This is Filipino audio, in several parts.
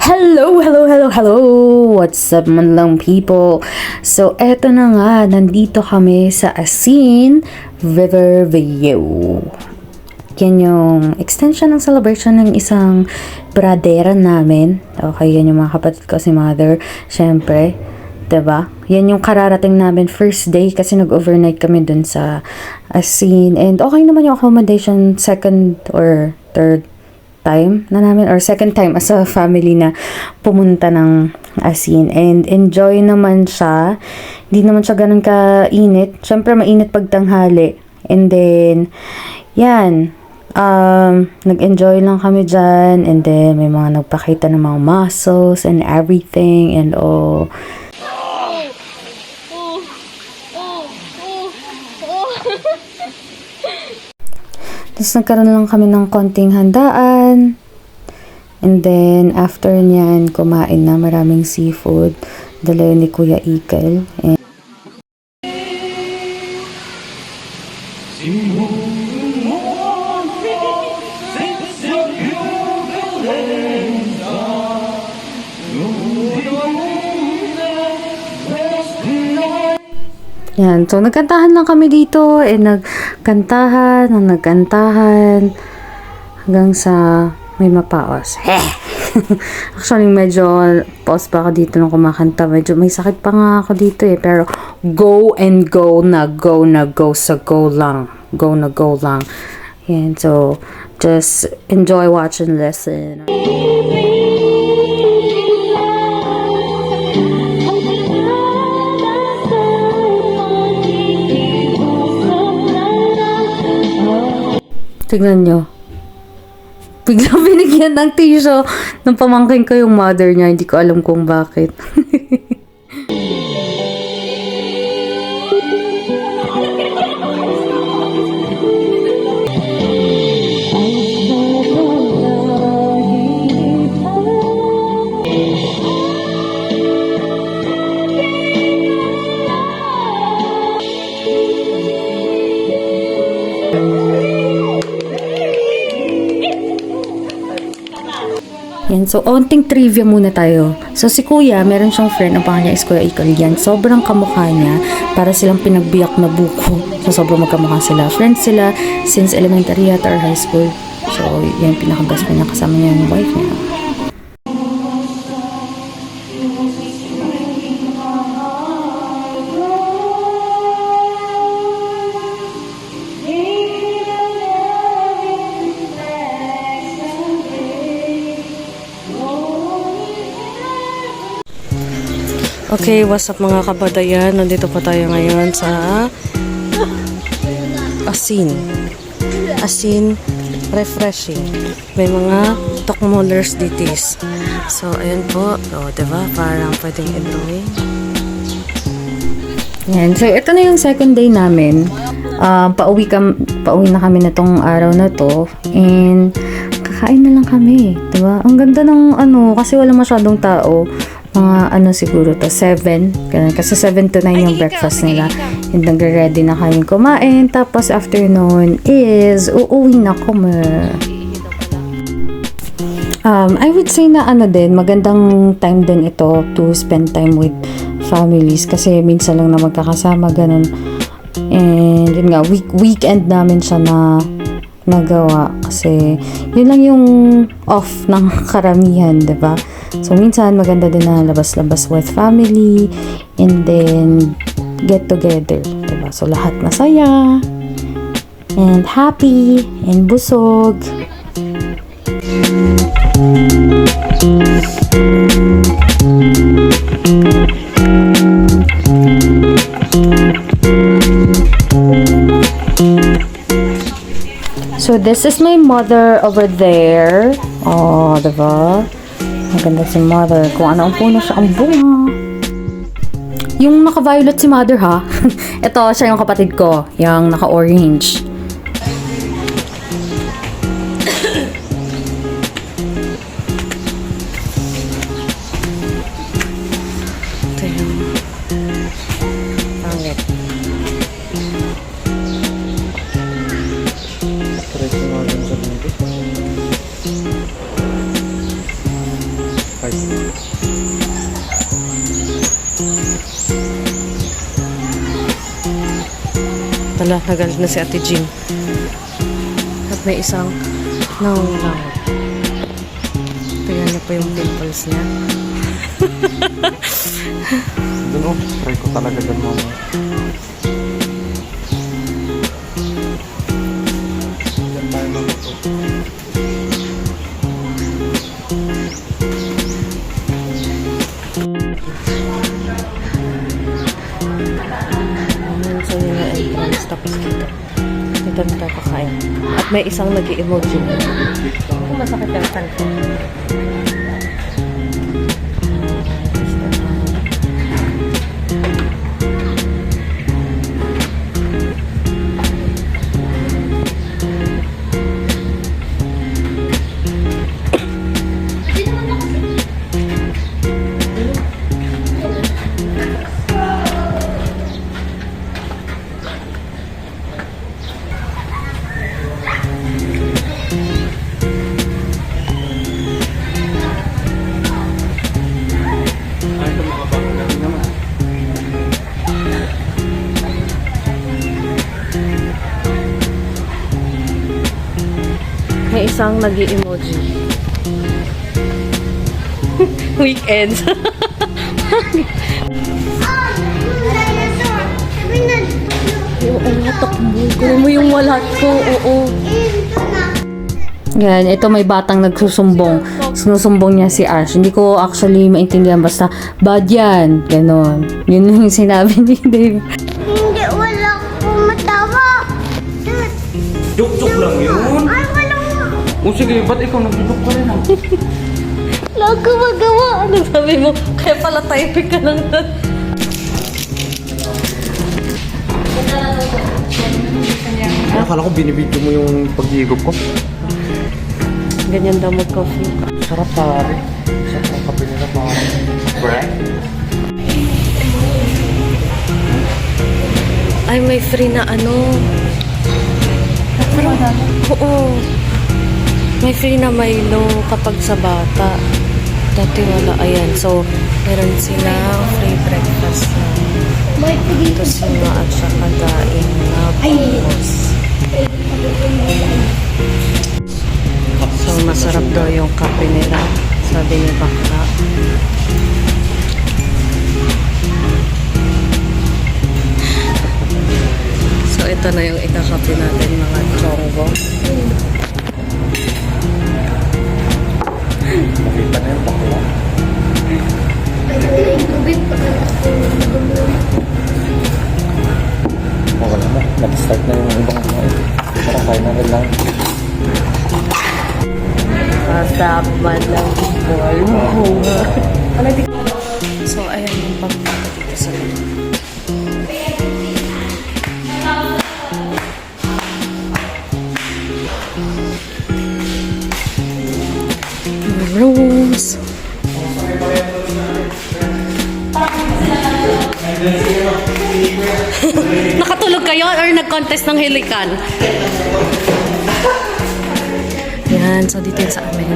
Hello, hello, hello, hello! What's up, man lang people? So, eto na nga, nandito kami sa Asin Riverview. Yan yung extension ng celebration ng isang bradera namin. Okay, yan yung mga kapatid ko, si mother. Siyempre, diba? Yan yung kararating namin first day kasi nag-overnight kami dun sa Asin. And okay naman yung accommodation second or third time na namin or second time as a family na pumunta ng Asin, and enjoy naman siya. Hindi naman siya ganun ka-init. Syempre mainit pag tanghali, and then yan, nag-enjoy lang kami dyan, and then may mga nagpakita ng mga muscles and everything and all. Tapos nagkaroon lang kami ng konting handaan. And then, after nyan, kumain na maraming seafood. Dala yun ni Kuya Ikel. And yan. So, nagkantahan lang kami dito. Nagkantahan hanggang sa may mapaos. Actually, medyo pause pa ako dito nung kumakanta. Medyo may sakit pa nga ako dito eh. Pero, go and go na go sa go lang. Go na go lang. Yan. So, just enjoy watching lesson. Tignan nyo. Biglang binigyan ng tissue ng pamangkin ko yung mother niya. Hindi ko alam kung bakit. Yan. So, onting trivia muna tayo. So, si Kuya, meron siyang friend, ang pangalan niya is Kuya Ikel. Yan. Sobrang kamukha niya. Para silang pinagbiyak na buko. So, sobrang magkamukha sila. Friends sila since elementary at or high school. So, yan, pinaka-best friend niya. Kasama niya yung wife niya. Okay, what's up mga kabadayan? Nandito pa tayo ngayon sa Asin. Asin refreshing. May mga Tokmolers ditis. So, ayan po. O, diba? Parang pwedeng enjoy. Yan. So, ito na yung second day namin. Pauwi na kami na tong araw na to. And, kakain na lang kami. Diba? Ang ganda ng kasi wala masyadong tao. Mga siguro to 7, kasi 7 to 9 yung breakfast nila, and nagre-ready na kami kumain. Tapos afternoon is uuwi na kami. I would say na din, magandang time din ito to spend time with families, kasi minsan lang na magkakasama ganun, and yun nga, weekend namin siya na nagawa, kasi yun lang yung off ng karamihan, diba? So, minsan maganda din na labas-labas with family and then get together, diba? So, lahat masaya and happy and busog. So, this is my mother over there. Oh, diba? Maganda si mother. Kung ano ang puno siya, ang bunga. Yung naka-violet si mother, ha? Ito, siya yung kapatid ko. Yung naka-orange. Ito yung pangit. guys. Tala, nagalit na si Ate Jean. At may isang nangungulangot. Tingnan niyo po yung pimples niya. Doon oh, try ko talaga dyan mama. Dyan tayo maluto. So yun na entrance. Tapos dito. Dito na tayo kakain. At may isang nag-emoji. Kung masakit yung tan ko. May isang nag-emoji. Weekends. Oo, takbo. Gawin mo yung walat ko. Oo. Yan, ito may batang nagsusumbong. Sinusumbong niya si Ash. Hindi ko actually maintindihan. Basta, bad yan. Ganon. Yun yung sinabi ni Dave. Hindi, wala akong matawa. Joke-joke lang yun. Ay, wala nga. O sige, ba't ikaw nag-joke ka rin ah? Wala ko magawa. Ano sabi mo? Kaya pala typing ka lang. Akala ko binibidyo mo yung pag-iigop ko. Ganyan daw mag-coffee. Sarap pare. Sarap ang kape nila pare. Bread? Ay, may free na ano. Oo. May free na Milo kapag sa bata. Dati wala. Ayan. So, meron silang free breakfast na. Ito sila at saka daing na bukos. So, masarap daw yung kape nila. Sabi ni Bakla. So, ito na yung ikakape natin mga chonggo. Nakita na yung bakla. Wala na. Nag-start na yung ibang kumain. Parang kain na rin lang. Masarap man lang boy. So, ayan yung pagpunta dito sa rooms. Nakatulog kayo or nag-contest ng hilikan? Yan, so dito yung sa amin.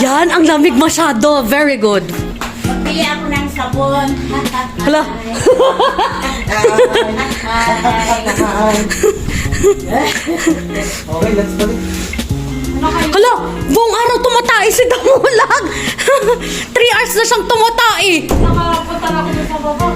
Yan, ang lamig masyado. Very good. Bili ako ng sabon. Hala. Okay, let's go. Hala, buong araw tumatai si Damulag. 3 hours na siyang tumatai. Nakapunta na ako sa baba.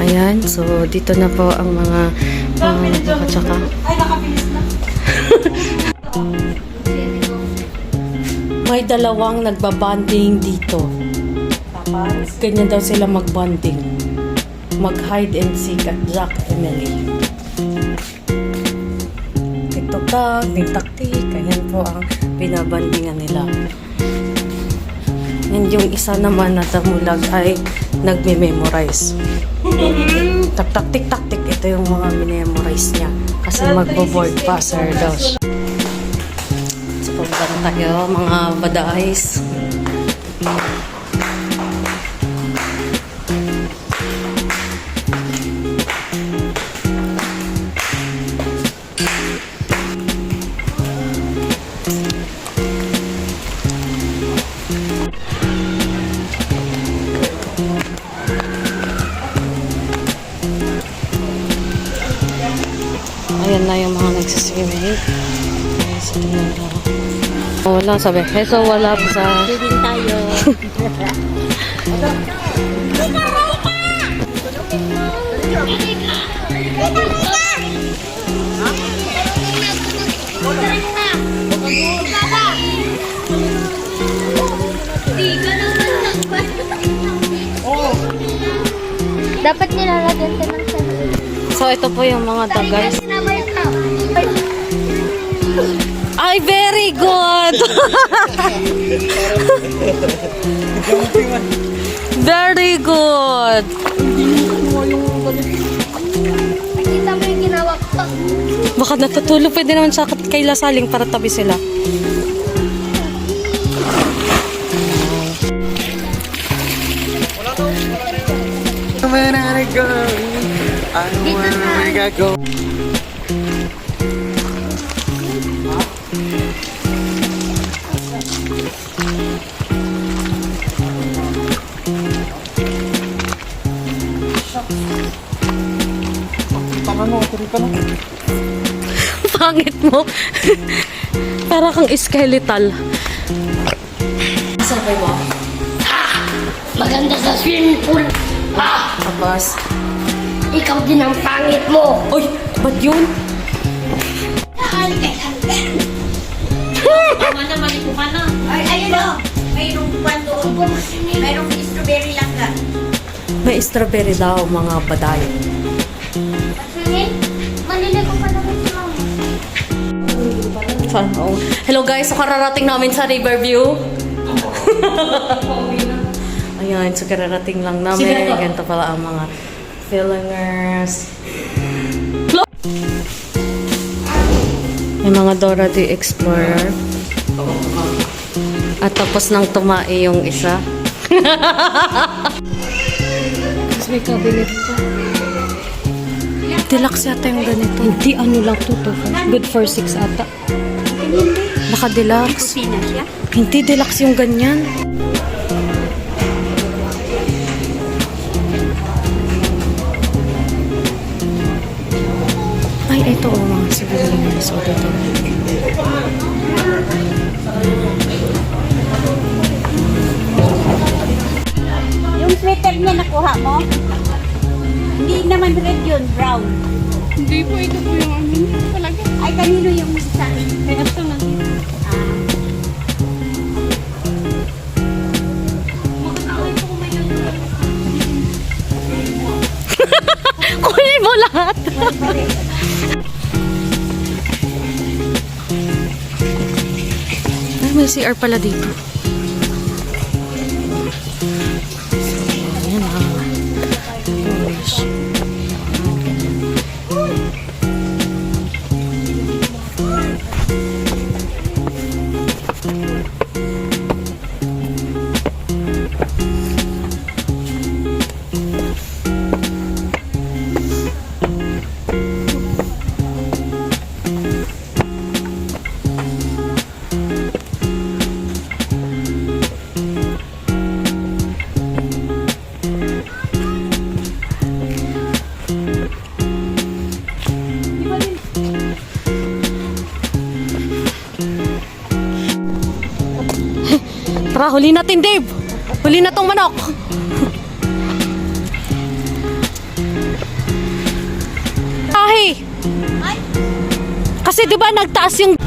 Ayan, so dito na po ang mga tsaka. Ay, nakabilis na. May dalawang nagbabanding dito. Ganyan daw sila magbanding. Mag-hide and seek at Jack Emily. TikTok, taktik, ganyan po ang binabandingan nila. And yung isa naman na Damulag ay nagme-memorize. Taktik, ito yung mga memorize niya. Kasi magbo-board passer daw siya. Puntan tayo, mga badays. Ayan na yung mga nagsiswimming. Sa tingnan ko. Oh, wala sabi. So, wala pa sa... Bibing tayo. Dapat nilalagyan ka ng sarili. So, ito po yung mga guys. Sinabay ka. Ay, very good! Very good! Nakita mo yung ginawa ko. Baka natutulog. Pwede naman sa kay Lasaling para tabi sila. Pangit mo. Para kang skeletal. Sabay mo. Maganda sa swimming pool. Tapos. Ikaw din ang pangit mo. Uy, ba't yun? Ay, ayun o. Mayroong pan doon. Mayroong strawberry lang ka. May strawberry daw, mga baday. Swimming? Maliligo pa naman si mama. Oh. Hello guys, so kararating namin sa Riverview. Ayan, so kararating lang namin. Ganito pala ang mga Filingers. May mga Dora the Explorer. At tapos nang tumae yung isa. Tapos may cabinet pa. Deluxe yata yung ganito. Hindi, ano lang to. Good for 6 ata. Baka deluxe. Kusina siya. Hindi, deluxe yung ganyan. Ay, ito o, mga souvenirs. O, ito. Yung sweater niya nakuha mo? Hindi naman red yun, brown. Hindi po, ito po yung ano niya talaga. Ay, kanino yung sa akin? Kaya ito lang dito. Kunin mo lahat. Ay, may CR pala dito. Ayan ah. Gosh. Tara, huli natin, Dave. Huli na tong manok. Ahi. Kasi 'di ba nagtaas yung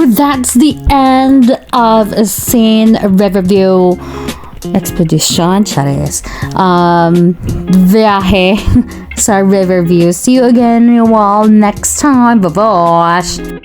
So that's the end of Scene Riverview Expedition, charis. Viaje sa Riverview. See you again, you all, next time. Bye-bye.